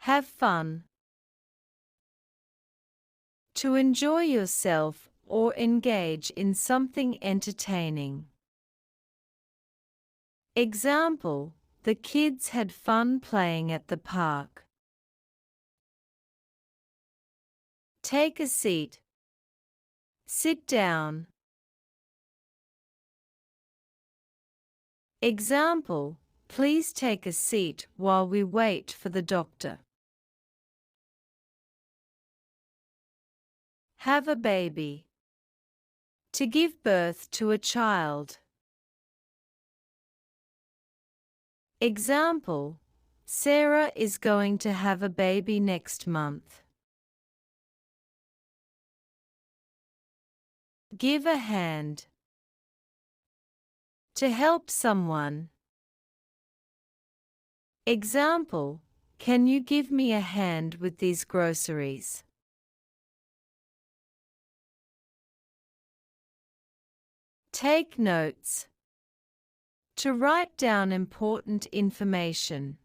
Have fun. To enjoy yourself or engage in something entertaining. Example: the kids had fun playing at the park. Take a seat. Sit down. Example: please take a seat while we wait for the doctor. Have a baby. To give birth to a child. Example: Sarah is going to have a baby next month. Give a hand. To help someone. Example: can you give me a hand with these groceries? Take notes. To write down important information.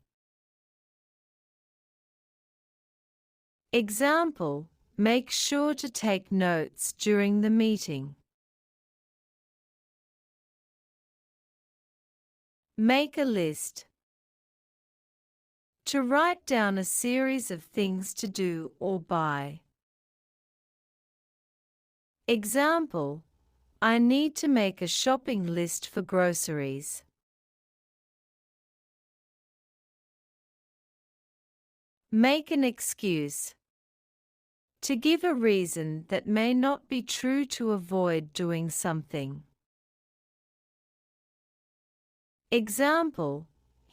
Example: make sure to take notes during the meeting. Make a list. To write down a series of things to do or buy. Example: I need to make a shopping list for groceries. Make an excuse. To give a reason that may not be true to avoid doing something. Example: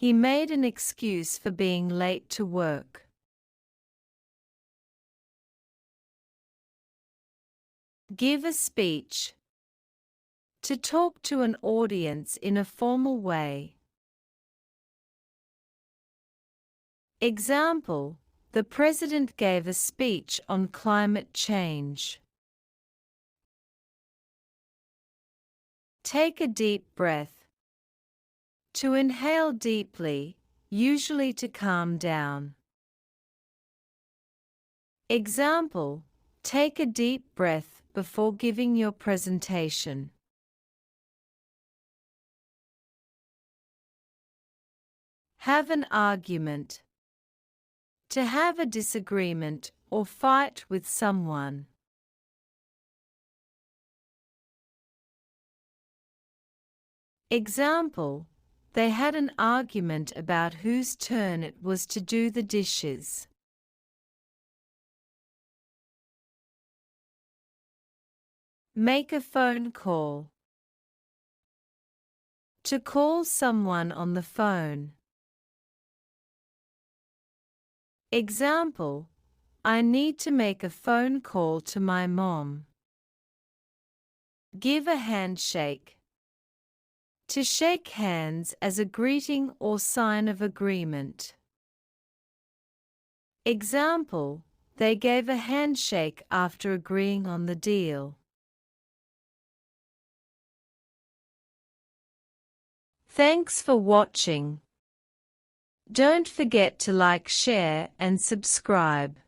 he made an excuse for being late to work. Give a speech. To talk to an audience in a formal way. Example: the president gave a speech on climate change. Take a deep breath. To inhale deeply, usually to calm down. Example: take a deep breath before giving your presentation. Have an argument. To have a disagreement or fight with someone. Example: they had an argument about whose turn it was to do the dishes. Make a phone call. To call someone on the phone. Example: I need to make a phone call to my mom. Give a handshake. To shake hands as a greeting or sign of agreement. Example: they gave a handshake after agreeing on the deal. Thanks for watching. Don't forget to like, share, and subscribe.